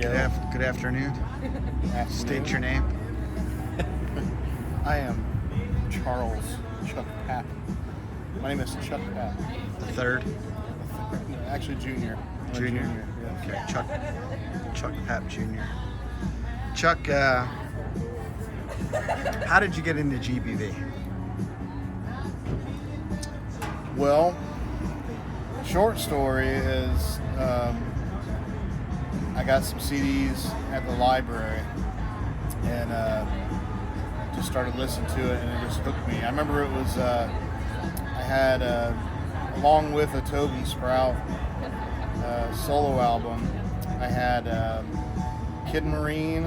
go. Good afternoon. State your name. I am Charles Chuck Papp. My name is Chuck Papp. The third. No, actually, Junior. I'm a Junior. Yes. Okay, Chuck Papp Jr. Chuck, how did you get into GBV? Well, short story is I got some CDs at the library and just started listening to it, and it just hooked me. I remember it was I had along with a Tobin Sprout solo album, I had Kid Marine,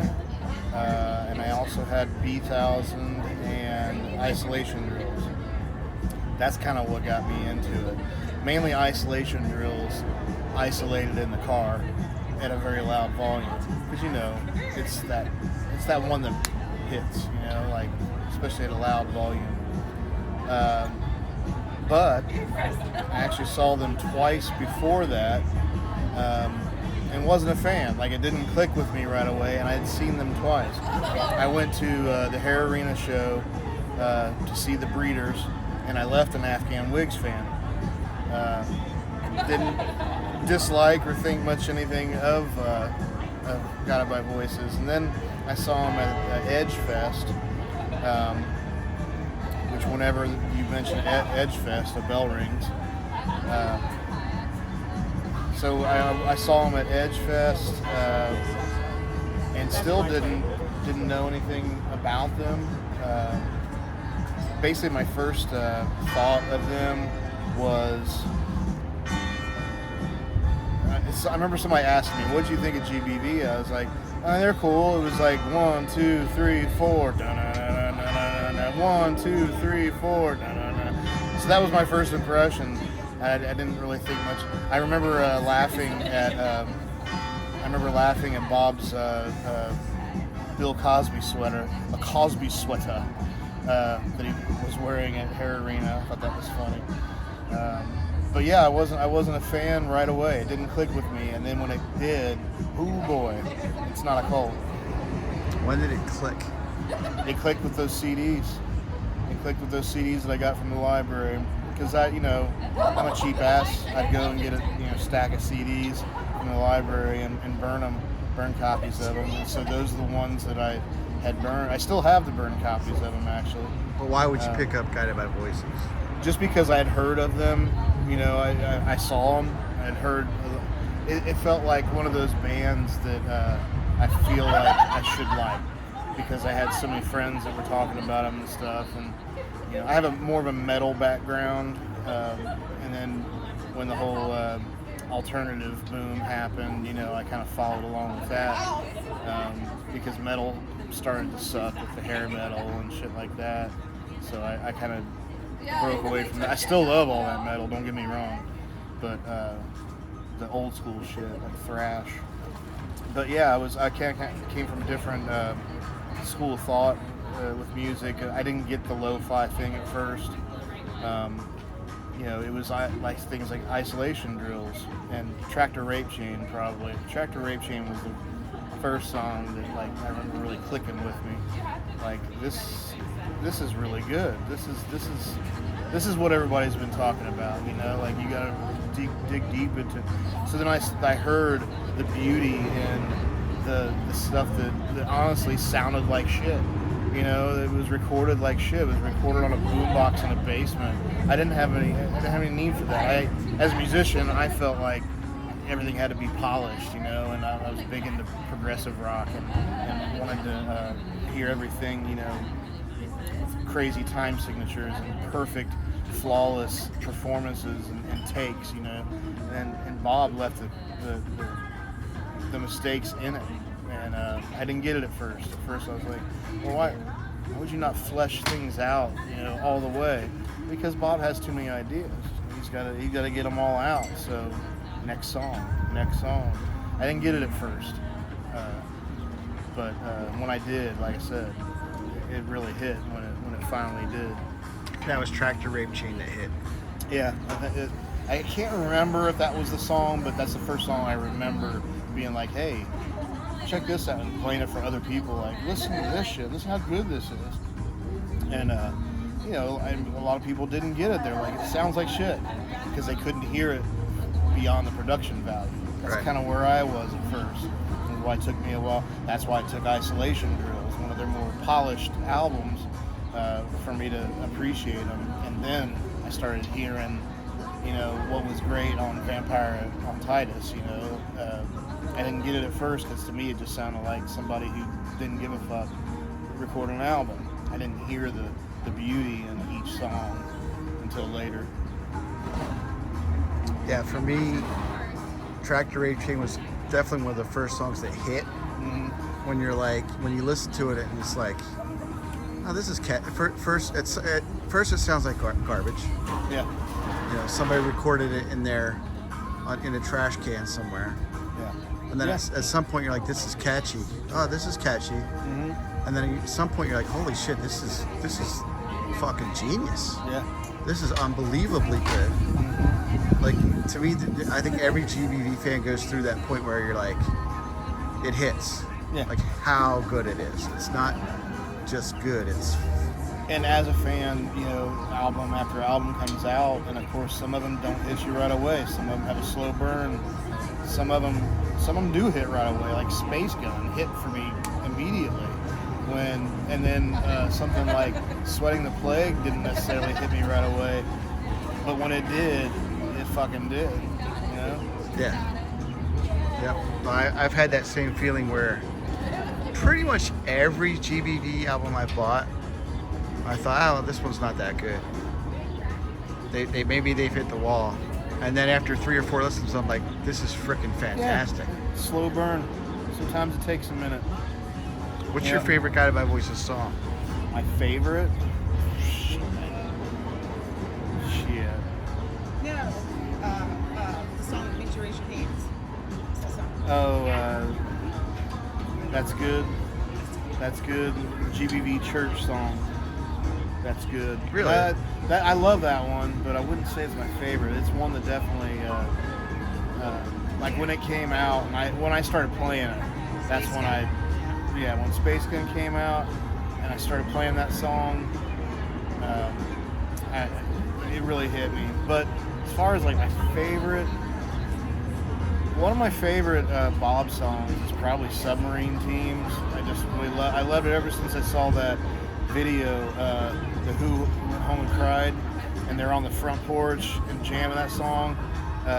and I also had B1000 and Isolation Drills. That's kind of what got me into it. Mainly Isolation Drills, isolated in the car at a very loud volume, because it's that one that hits, like especially at a loud volume. But I actually saw them twice before that, and wasn't a fan. Like, it didn't click with me right away, and I had seen them twice. I went to the Hair Arena show to see the Breeders, and I left an Afghan Wigs fan. Didn't dislike or think much anything of Guided by Voices, and then I saw them at Edge Fest, which whenever you mention Edge Fest, a bell rings. So I saw them at Edge Fest, and still didn't know anything about them. Basically, my first thought of them was, I remember somebody asked me, "What did you think of GBV?" I was like, "They're cool." It was like 1, 2, 3, 4, 1, 2, 3, 4. So that was my first impression. I didn't really think much. I remember laughing at Bob's Bill Cosby sweater, a Cosby sweater that he was wearing at Hair Arena. I thought that was funny. But yeah, I wasn't a fan right away. It didn't click with me, and then when it did, oh boy, it's not a cult. When did it click? It clicked with those CDs. It clicked with those CDs that I got from the library. Because I'm a cheap ass. I'd go and get a stack of CDs from the library and burn copies of them. And so those are the ones that I had burned. I still have the burned copies of them, actually. But why would you pick up Guided by Voices? Just because I had heard of them. I saw them. I had heard. It felt like one of those bands that I feel like I should like, because I had so many friends that were talking about them and stuff. And I have more of a metal background, and then when the whole alternative boom happened, I kind of followed along with that, because metal started to suck with the hair metal and shit like that. So I kind of broke away from that. I still love all that metal, don't get me wrong, but the old school shit, like thrash. But yeah, I came from a different school of thought with music. I didn't get the lo-fi thing at first. It was like things like Isolation Drills and Tractor Rape Chain. Probably Tractor Rape Chain was the first song that I remember really clicking with me. Like, this is really good. This is what everybody's been talking about. Like, you gotta dig deep into. So then I heard the beauty in the stuff that honestly sounded like shit. It was recorded like shit. It was recorded on a boombox in a basement. I didn't have any need for that. As a musician, I felt like everything had to be polished, and I was big into progressive rock and wanted to hear everything, crazy time signatures and perfect, flawless performances and takes, and Bob left the mistakes in it. And I didn't get it at first. At first I was like, well, why would you not flesh things out, all the way? Because Bob has too many ideas. He's got to get them all out. So next song. I didn't get it at first, but when I did, like I said, it really hit when it finally did. That was Tractor Rape Chain that hit. Yeah, I can't remember if that was the song, but that's the first song I remember being like, hey, check this out, and playing it for other people. Like, listen to this shit. Listen how good this is. And a lot of people didn't get it. They're like, it sounds like shit, because they couldn't hear it beyond the production value. That's Right. kind of where I was at first. That's why it took me a while. That's why I took Isolation Drills, one of their more polished albums, for me to appreciate them. And then I started hearing, what was great on Vampire on Titus. I didn't get it at first because to me it just sounded like somebody who didn't give a fuck recording an album. I didn't hear the beauty in each song until later. Yeah, for me, Tractor Rape Chain was definitely one of the first songs that hit. Mm-hmm. When you listen to it and it's like, oh, this is first it sounds like garbage. Yeah. Somebody recorded it in there in a trash can somewhere. Yeah. And then Yeah. at some point you're like, this is catchy. Oh, this is catchy. Mm-hmm. And then at some point you're like, holy shit, this is fucking genius. Yeah. This is unbelievably good. Mm-hmm. Like, to me, I think every GBV fan goes through that point where you're like, it hits. Yeah. Like how good it is. It's not just good. And as a fan, album after album comes out, and of course some of them don't hit you right away. Some of them have a slow burn. Some of them do hit right away. Like Space Gun hit for me immediately. And then something like Sweating the Plague didn't necessarily hit me right away, but when it did, it fucking did. Yeah. Yep. I've had that same feeling where pretty much every GBV album I bought, I thought, oh, this one's not that good. Maybe they've hit the wall. And then after 3 or 4 listens, I'm like, this is freaking fantastic. Yeah. Slow burn. Sometimes it takes a minute. What's your favorite Guided by Voices song? My favorite? Shit. No, the song that makes you raise your hands. It's that song. Oh, that's good. That's good. GBV Church song. That's good. Really? I love that one, but I wouldn't say it's my favorite. It's one that definitely, like when it came out, and when I started playing it, that's when when Space Gun came out, and I started playing that song, it really hit me. But as far as like my favorite, one of my favorite Bob songs is probably Submarine Teams. I just really I loved it ever since I saw that video, the Who went home and cried, and they're on the front porch and jamming that song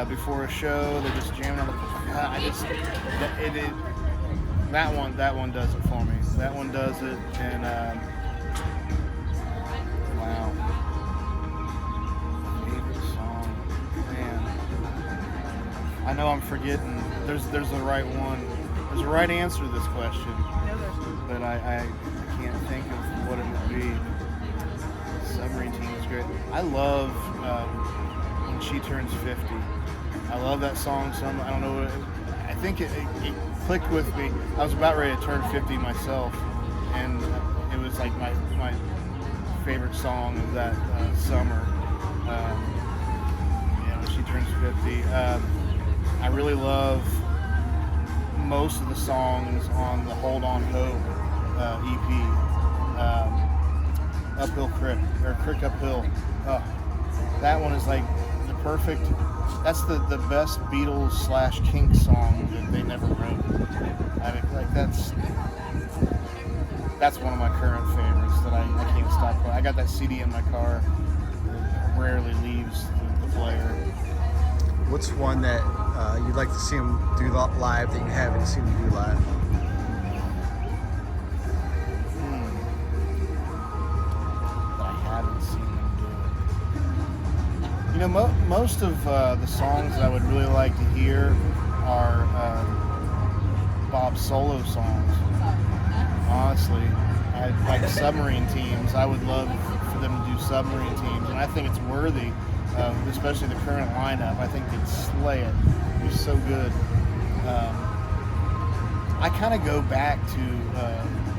before a show. They're just jamming on the. That one does it for me. That one does it, and wow. Favorite song, man. I know I'm forgetting. There's the right one. There's a right answer to this question, but I can't think of what it would be. Submarine Team is great. I love When She Turns 50. I love that song. I don't know what I think it clicked with me. I was about ready to turn 50 myself, and it was like my favorite song of that summer. When She Turns 50. I really love most of the songs on the Hold On Hope EP. Uphill Crick, or Crick Uphill. That one is like the perfect. That's the best Beatles / Kinks song that they never wrote. I mean, like that's one of my current favorites that I can't stop playing. I got that CD in my car. It rarely leaves the player. What's one that you'd like to see them do live that you haven't seen them do live? Most of the songs that I would really like to hear are Bob's solo songs. Honestly, I like Submarine Teams. I would love for them to do Submarine Teams, and I think it's worthy, especially the current lineup. I think they'd slay it. It'd be so good. I kind of go back to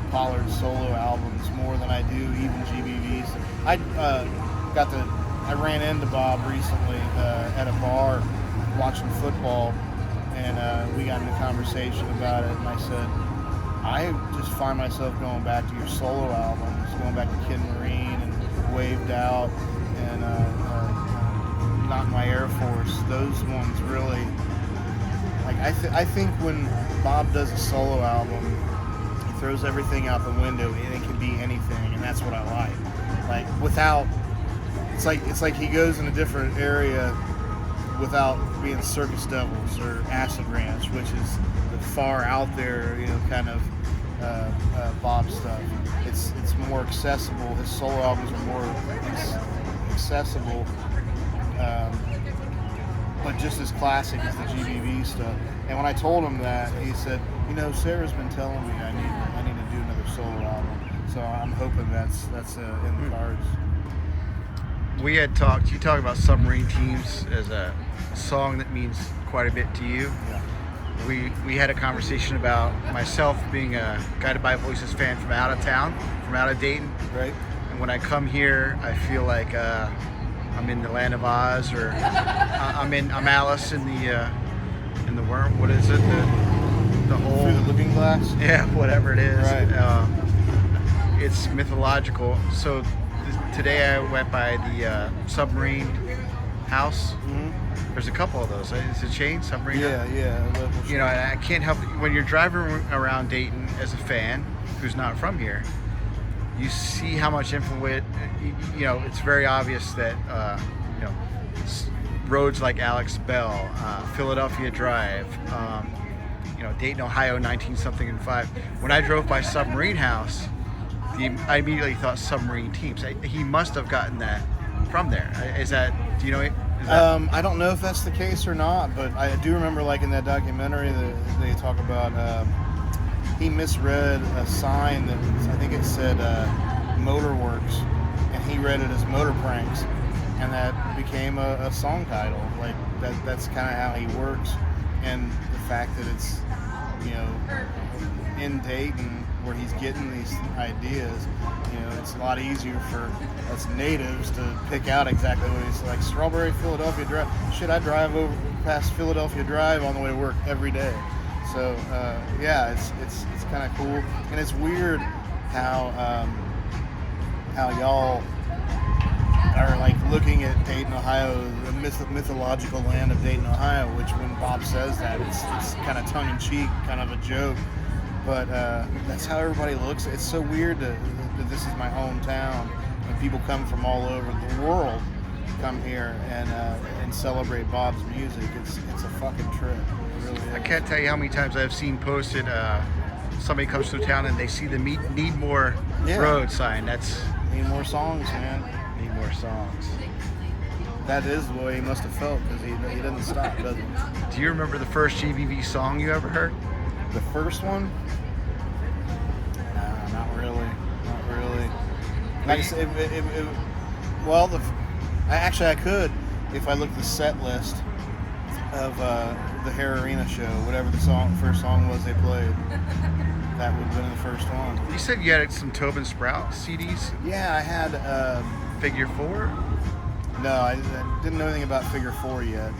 Pollard's solo albums more than I do even GBV's. I ran into Bob recently at a bar watching football, and we got into a conversation about it, and I said, I just find myself going back to your solo albums, going back to Kid Marine and Waved Out and Not My Air Force. Those ones really, like, I think when Bob does a solo album, he throws everything out the window and it can be anything, and that's what I like. Like, without, it's like he goes in a different area without being Circus Devils or Acid Ranch, which is the far out there, kind of Bob stuff. It's more accessible. His solo albums are more accessible, but just as classic as the GBV stuff. And when I told him that, he said, Sarah's been telling me I need to do another solo album. So I'm hoping that's in the cards. We had talked. You talked about Submarine Teams as a song that means quite a bit to you. Yeah. We had a conversation about myself being a Guided by Voices fan from out of town, from out of Dayton. Right. And when I come here, I feel like I'm in the land of Oz, or I'm Alice in the worm. What is it? The whole Through the Looking Glass. Yeah, whatever it is. Right. It's mythological. So today I went by the Submarine House. Mm-hmm. There's a couple of those. Is it a chain? Submarine? Yeah. And I can't help it. When you're driving around Dayton as a fan who's not from here, you see how much influence. It's very obvious that roads like Alex Bell, Philadelphia Drive, Dayton, Ohio, 19-something and 5. When I drove by Submarine House, I immediately thought Submarine Teams. He must have gotten that from there. Is that? Do you know? I don't know if that's the case or not, but I do remember, like, in that documentary that they talk about, he misread a sign that I think it said Motorworks, and he read it as Motor Pranks, and that became a song title. Like, that's kind of how he works, and the fact that it's, in Dayton where he's getting these ideas, it's a lot easier for us natives to pick out exactly what he's like. Strawberry Philadelphia Drive. Shit, I drive over past Philadelphia Drive on the way to work every day. So it's kind of cool, and it's weird how y'all are like looking at Dayton, Ohio, the mythological land of Dayton, Ohio. Which, when Bob says that, it's kind of tongue in cheek, kind of a joke. But that's how everybody looks. It's so weird that this is my hometown, and people come from all over the world come here and celebrate Bob's music. It's a fucking trip. It really is. I can't tell you how many times I've seen posted. Somebody comes through town and they see the Need More road sign. That's Need more songs, man. Need more songs. That is the way he must have felt, because he doesn't stop, does he? Do you remember the first GBV song you ever heard? The first one? Nah, not really. Like I said, I could if I looked at the set list of the Hair Arena show, whatever the first song was they played. That would have been the first one. You said you had some Tobin Sprout CDs? Yeah, I had. Figure 4? No, I didn't know anything about Figure 4 yet.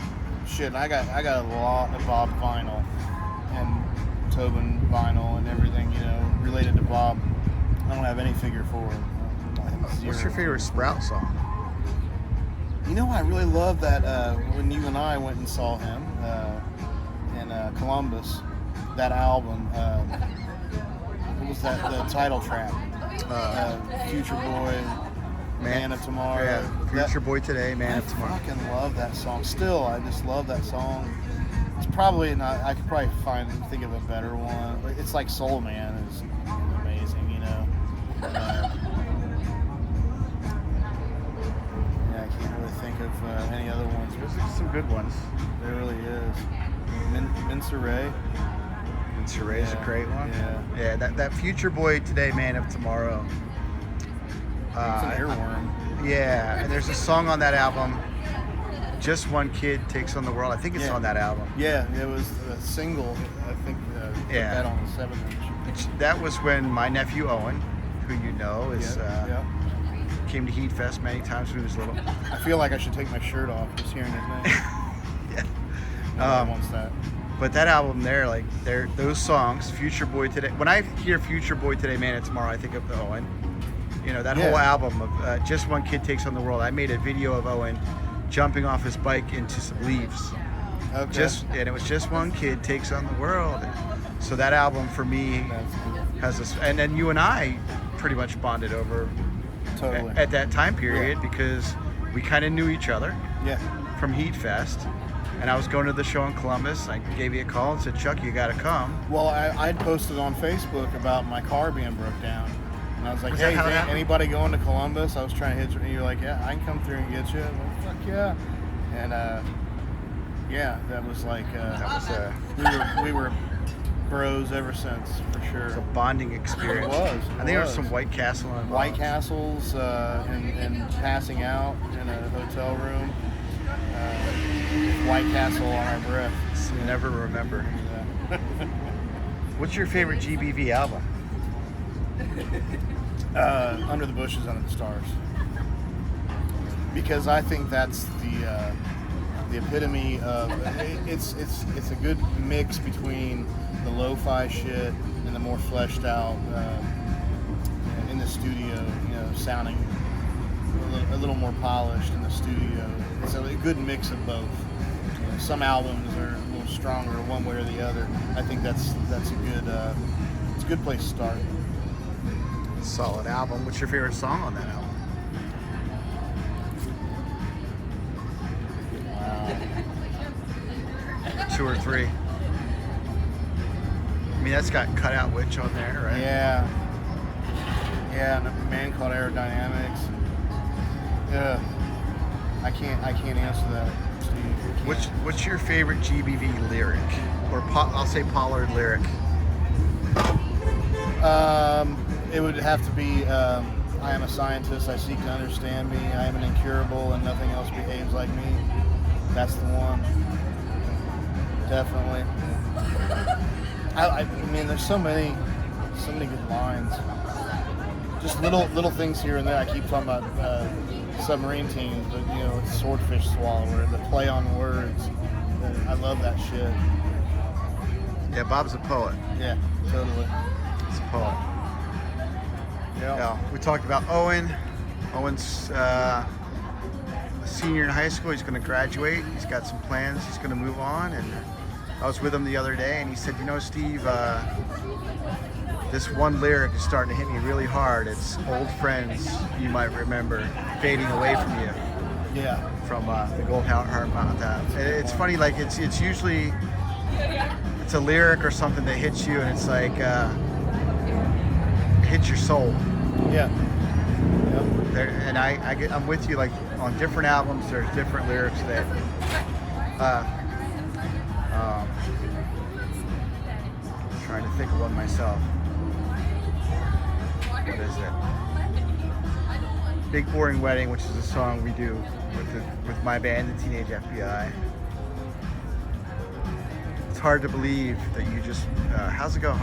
Shit, I got a lot of Bob vinyl and Tobin vinyl and everything, related to Bob. I don't have any Figure 4. What's your favorite Sprout song? I really love that when you and I went and saw him in Columbus, that album. What was that? The title track? Future Boy, Man of Tomorrow. Yeah, Future Boy Today, Man of Tomorrow. I fucking love that song. Still, I just love that song. It's probably not. I could probably think of a better one. It's like Soul Man is amazing, I can't really think of any other ones. There's some good ones. There really is. Mincer Ray. Mincer Ray is a great one. Yeah. That Future Boy Today, Man of Tomorrow. It's an earworm. Yeah, and there's a song on that album, Just One Kid Takes on the World. I think it's on that album. Yeah, it was a single, I think, that on the 7-inch. That was when my nephew Owen, who you know, came to Heat Fest many times when he was little. I feel like I should take my shirt off just hearing his name. Yeah. No one wants that. But that album there, like those songs, Future Boy Today. When I hear Future Boy Today, Man, It's Tomorrow, I think of Owen. You know, that whole album of Just One Kid Takes on the World. I made a video of Owen jumping off his bike into some leaves. Okay. And it was Just One Kid Takes on the World. So that album for me has this, and then you and I pretty much bonded over Totally. at that time period because we kind of knew each other Yeah. from Heat Fest. And I was going to the show in Columbus. I gave you a call and said, Chuck, you got to come. Well, I'd posted on Facebook about my car being broke down. And I was like, Was that hey, how it happened? anybody going to Columbus? I was trying to hit you. And you're like, yeah, I can come through and get you. I'm like, fuck yeah. And yeah, that was like, we were bros ever since, for sure. a bonding experience. It was. I think there was some White Castle involved. White Castles and passing out in a hotel room. White Castle on our breath. So you never remember. Yeah. What's your favorite GBV album? Under the Bushes, Under the Stars. Because I think that's the epitome of it's a good mix between the lo-fi shit and the more fleshed out in the studio, you know, sounding a little more polished in the studio. It's a good mix of both. You know, some albums are a little stronger one way or the other. I think that's a good place to start. Solid album. What's your favorite song on that album? Two or three. I mean, that's got Cut Out Witch on there, right? Yeah. Yeah, and a man called Aerodynamics. Yeah. I can't answer that, Steve. What's your favorite GBV lyric, or I'll say Pollard lyric? It would have to be, I am a scientist, I seek to understand me, I am an incurable and nothing else behaves like me. That's the one. Definitely. I mean, there's so many good lines. Just little things here and there. I keep talking about submarine teams, but you know, it's swordfish swallower, the play on words. I love that shit. Yeah, Bob's a poet. Yeah, totally. He's a poet. Yeah, we talked about Owen. Owen's a senior in high school. He's going to graduate. He's got some plans. He's going to move on. And I was with him the other day, and he said, "You know, Steve, this one lyric is starting to hit me really hard. It's old friends you might remember fading away from you." Yeah. From the Gold Heart Mountain. It's funny, like it's usually it's a lyric or something that hits you, and it's like hits your soul. Yeah. Yep. And I'm with you. Like on different albums, there's different lyrics that. Trying to think of one myself. What is it? Big Boring Wedding, which is a song we do with my band, the Teenage FBI. It's hard to believe that you just. How's it go?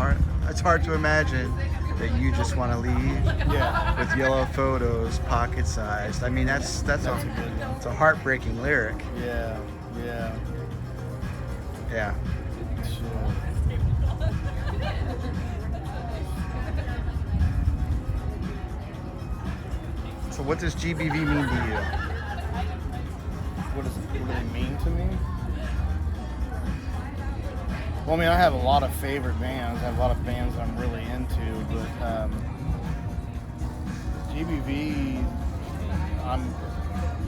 It's hard to imagine that you just want to leave. Yeah. With yellow photos, pocket-sized. I mean, that's a good one. It's a heartbreaking lyric. Yeah. Yeah. Yeah. Sure. So what does GBV mean to you? What do they mean to me? Well, I mean, I have a lot of favorite bands. I have a lot of bands I'm really into, but GBV,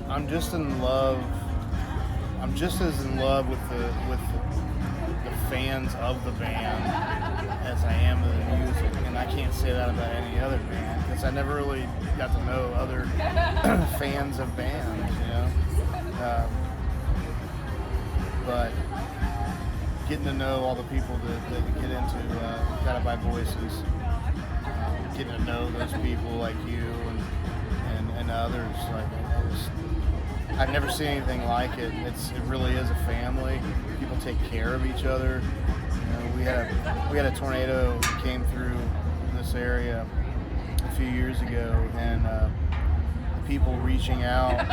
I'm just in love. I'm just as in love with the fans of the band as I am of the music, and I can't say that about any other band because I never really got to know other fans of bands, you know. But getting to know all the people that get into Guided by Voices, getting to know those people like you and others, like I've never seen anything like it. It really is a family. People take care of each other. You know, we had a tornado that came through this area a few years ago, and people reaching out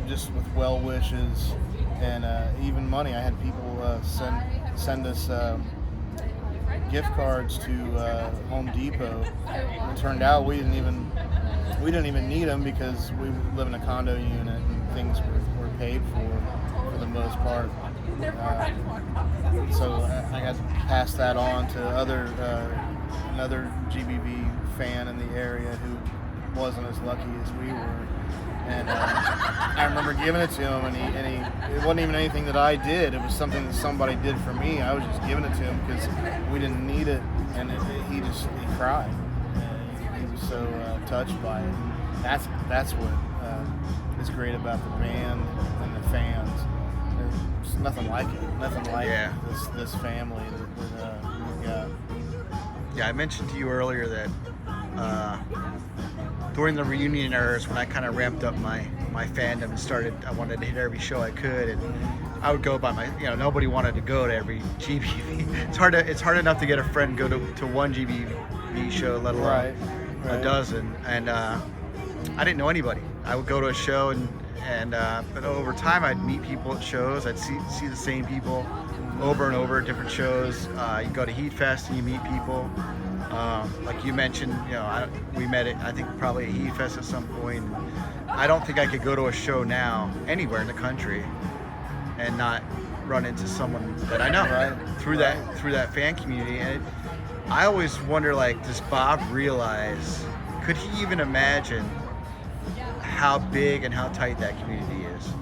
just with well wishes and even money. I had people send send us gift cards to Home Depot. It turned out we didn't even need them because we live in a condo unit and things were paid for the most part. So I got to pass that on to another GBV fan in the area who wasn't as lucky as we were. And I remember giving it to him, and he it wasn't even anything that I did. It was something that somebody did for me. I was just giving it to him because we didn't need it, and he cried. He was so touched by it. That's what is great about the band and the fans. There's nothing like it. Nothing like this family that we've got. Yeah, I mentioned to you earlier that during the reunion eras, when I kind of ramped up my fandom and I wanted to hit every show I could, and I would go by nobody wanted to go to every GBV. It's hard enough to get a friend to go to one GBV show, let alone a dozen. And I didn't know anybody. I would go to a show but over time I'd meet people at shows. I'd see the same people over and over at different shows. You go to Heat Fest and you meet people. Like you mentioned, we met at, I think, probably at Heat Fest at some point. I don't think I could go to a show now anywhere in the country and not run into someone that I know through that fan community. And I always wonder, does Bob realize? Could he even imagine how big and how tight that community is?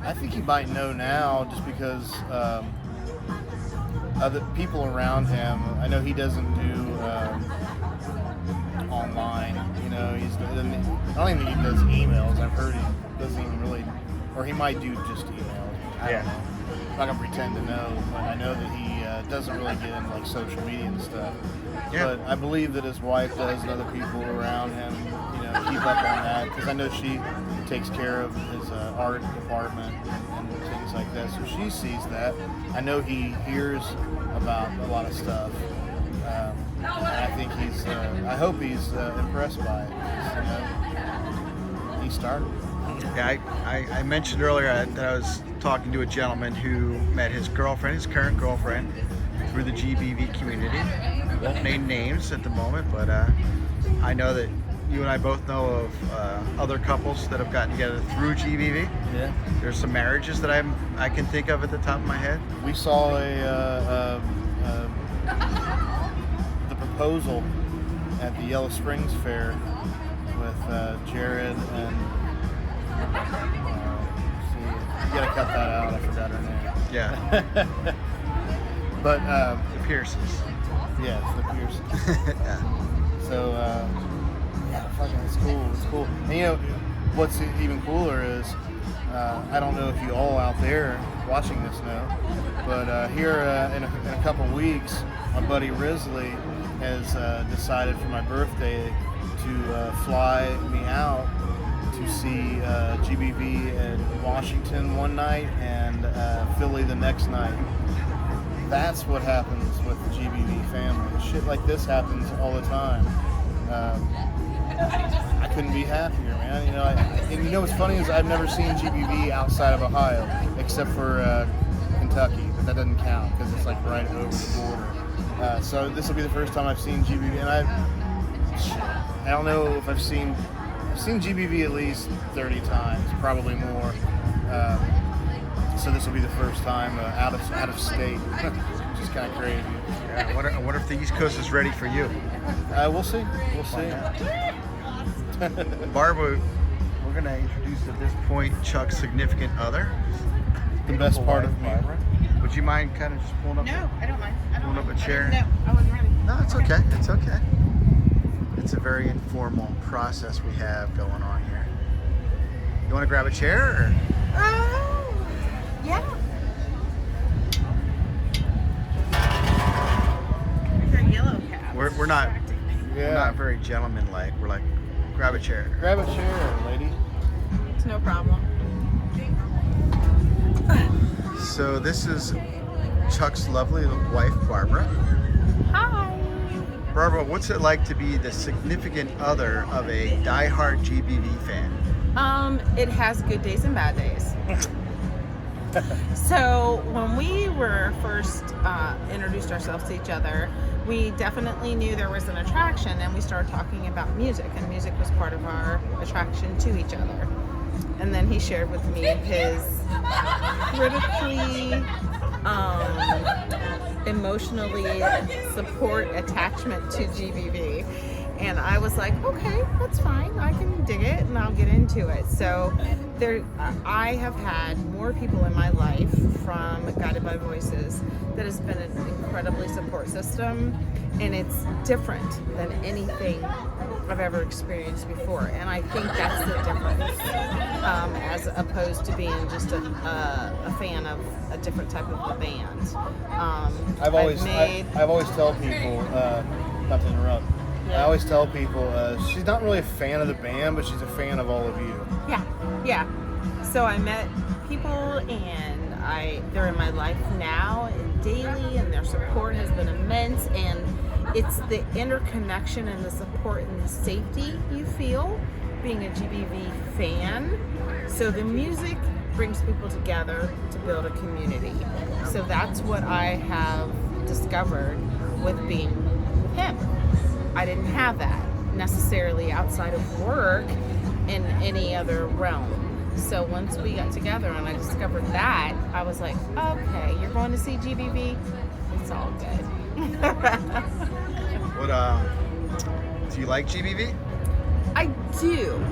I think he might know now, just because other people around him. I know he doesn't do online. I don't even think he does emails. I've heard he doesn't even really, or he might do just emails. I don't know. I'm not gonna pretend to know, but I know that he doesn't really get into social media and stuff. Yeah. But I believe that his wife does, and other people around him, keep up on that, because I know she takes care of his art department and things like that. So she sees that. I know he hears about a lot of stuff. And I think I hope he's impressed by it. He started. Yeah, I mentioned earlier that I was talking to a gentleman who met his current girlfriend, through the GBV community. Won't name names at the moment, but I know that you and I both know of other couples that have gotten together through GBV. Yeah. There's some marriages that I can think of at the top of my head. We saw the proposal at the Yellow Springs Fair with Jared and you gotta cut that out. I forgot her name. Yeah. But the Pearsons. Yeah, it's the Pearsons. Yeah. So fucking it's cool. And what's even cooler is I don't know if you all out there watching this know, but here in a couple weeks, my buddy Risley has decided for my birthday to fly me out to see GBV in Washington one night and Philly the next night. That's what happens with the GBV family. Shit like this happens all the time. I couldn't be happier, man. And what's funny is I've never seen GBV outside of Ohio, except for Kentucky, but that doesn't count because it's right over the border. So this will be the first time I've seen GBV, and I don't know if I've seen GBV at least 30 times, probably more. So this will be the first time out of state, which is kind of crazy. Yeah, I wonder if the East Coast is ready for you. We'll see. Barbara, we're going to introduce at this point Chuck's significant other. The best part of me. Barbara. Would you mind kind of just pulling up? No, I don't mind. Pulling up a chair? No, I wasn't ready. No, it's okay. It's okay. It's a very informal process we have going on here. You want to grab a chair? Or? Yeah. Your yellow cap. We're not very gentlemanlike. We're like, grab a chair. Grab a chair, lady. It's no problem. So this is Chuck's lovely wife, Barbara. Hi. Barbara, what's it like to be the significant other of a diehard GBV fan? It has good days and bad days. So when we were first introduced ourselves to each other, we definitely knew there was an attraction, and we started talking about music, and music was part of our attraction to each other. And then he shared with me his critically emotionally support attachment to GBV. And I was like, okay, that's fine. I can dig it, and I'll get into it. So I have had more people in my life from Guided by Voices that has been an incredibly support system, and it's different than anything I've ever experienced before. And I think that's the difference, as opposed to being just a fan of a different type of a band. I've always tell people, not to interrupt. I always tell people she's not really a fan of the band, but she's a fan of all of you. Yeah. So I met people, and they're in my life now and daily, and their support has been immense. And it's the interconnection and the support and the safety you feel being a GBV fan. So the music brings people together to build a community. So that's what I have discovered with being with him. I didn't have that necessarily outside of work in any other realm. So once we got together and I discovered that, I was like, okay, you're going to see GBV? It's all good. What, do you like GBV? I do.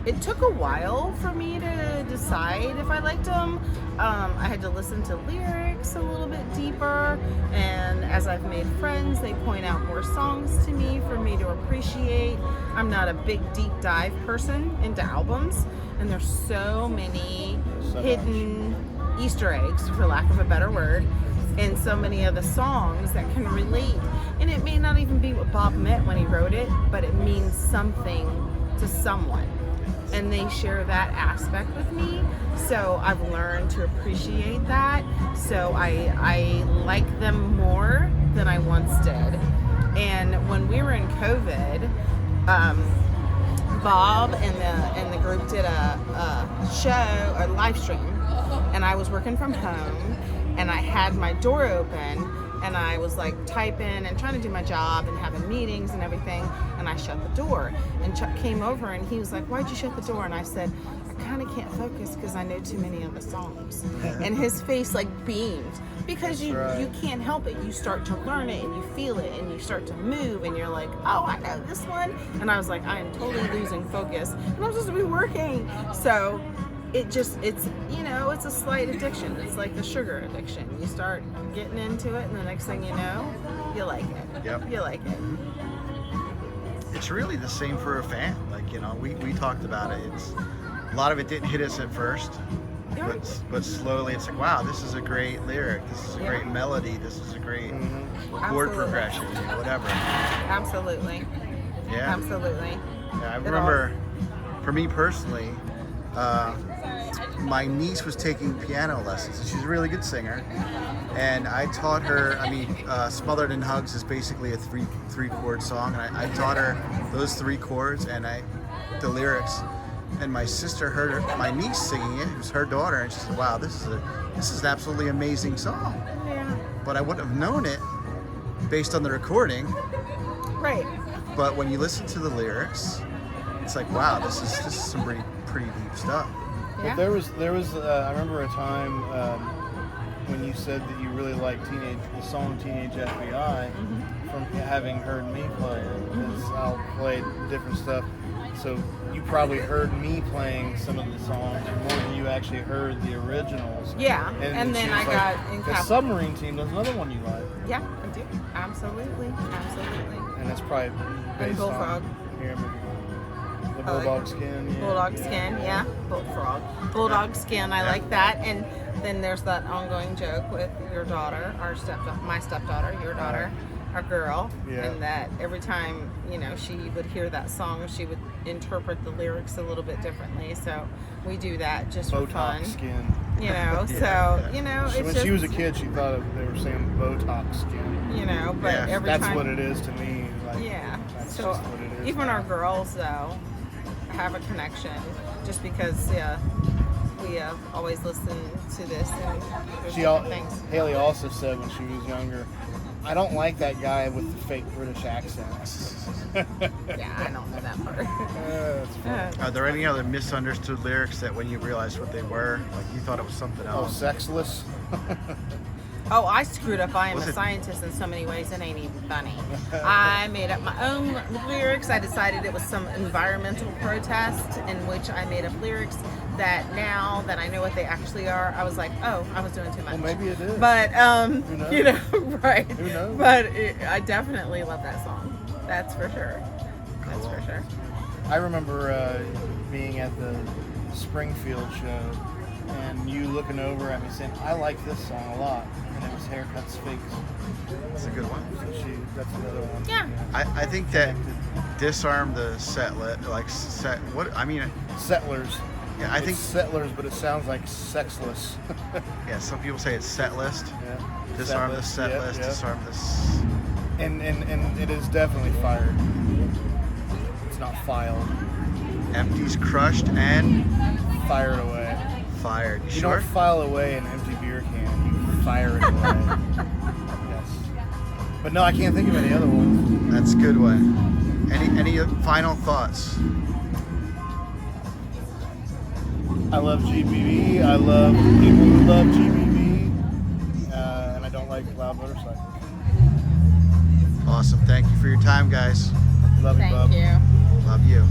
It took a while for me to decide if I liked them. I had to listen to lyrics a little bit deeper, and as I've made friends, they point out more songs to me for me to appreciate. I'm not a big deep dive person into albums, and there's so many hidden Easter eggs, for lack of a better word, in so many of the songs that can relate. And it may not even be what Bob meant when he wrote it, but it means something to someone. And they share that aspect with me, so I've learned to appreciate that. So I like them more than I once did. And when we were in COVID, Bob and the group did a live stream, and I was working from home, and I had my door open, and I was like typing and trying to do my job and having meetings and everything, and I shut the door. And Chuck came over and he was like, "Why'd you shut the door?" And I said, "I kind of can't focus because I know too many of the songs." And his face like beamed, because you can't help it. You start to learn it and you feel it and you start to move and you're like, "Oh, I know this one." And I was like, I am totally losing focus and I'm supposed to be working. So it's a slight addiction. It's like the sugar addiction. You start getting into it, and the next thing you know, you like it. Yep. You like it. It's really the same for a fan. Like, we talked about it. A lot of it didn't hit us at first, but slowly it's like, wow, this is a great lyric. This is a great melody. This is a great chord progression, whatever. Absolutely. Yeah. Absolutely. Yeah, I remember, for me personally, my niece was taking piano lessons, and she's a really good singer, and I taught her, Smothered in Hugs is basically a three chord song, and I taught her those 3 chords and the lyrics, and my sister heard my niece singing it, who's her daughter, and she said, "Wow, this is an absolutely amazing song." Yeah. But I wouldn't have known it based on the recording. Right. But when you listen to the lyrics, it's like, wow, this is some pretty deep stuff. But there was I remember a time when you said that you really liked the song Teenage FBI from having heard me play it, because I'll play different stuff. So you probably heard me playing some of the songs more than you actually heard the originals. Yeah, and then I got in the Submarine Team. There's another one you like. Yeah, I do. Absolutely. And that's probably based Bullfrog. on here. The Bulldog Skin. Yeah. Bulldog Skin, yeah. Bullfrog. Bulldog Skin, I like that. And then there's that ongoing joke with your daughter, my stepdaughter, your daughter, our girl. Yeah. And that every time, she would hear that song, she would interpret the lyrics a little bit differently. So we do that just for fun. Botox Skin. It's when she was a kid, she thought they were saying Botox Skin. But every time. That's what it is to me. Like, yeah. That's So just what it is even now. our girls, though, have a connection just because we always listen to this and there's different things. Haley also said when she was younger, I don't like that guy with the fake British accent. Yeah, I don't know that part. That's funny. Are there any other misunderstood lyrics that when you realized what they were, like you thought it was something Oh, else? sexless. Oh, I screwed up. I am Was a it- scientist in so many ways, it ain't even funny. I made up my own lyrics. I decided it was some environmental protest in which I made up lyrics that now that I know what they actually are, I was like, oh, I was doing too much. Well, maybe it is. But, Who knows? you know, right. Who knows? But I definitely love that song. That's for sure. That's for sure. I remember being at the Springfield show and you looking over at me saying, I like this song a lot. And it was Haircuts Fakes. That's a good one. So that's another one. Yeah. I think that disarm the set Settlers. Yeah, I It's think settlers, but it sounds like sexless. yeah. Some people say it's set list. Yeah. Disarm the Set set list, list. yeah. Disarm this. And it is definitely fired. It's not filed. Empties crushed and Fired away. fired. You You sure? don't file away an empty beer can. You fire it away. Yes. But no, I can't think of any other ones. That's a good one. Any final thoughts? I love GBV. I love people who love GBV. And I don't like loud motorcycles. Awesome. Thank you for your time, guys. Love you, Thank bub. you. Love you.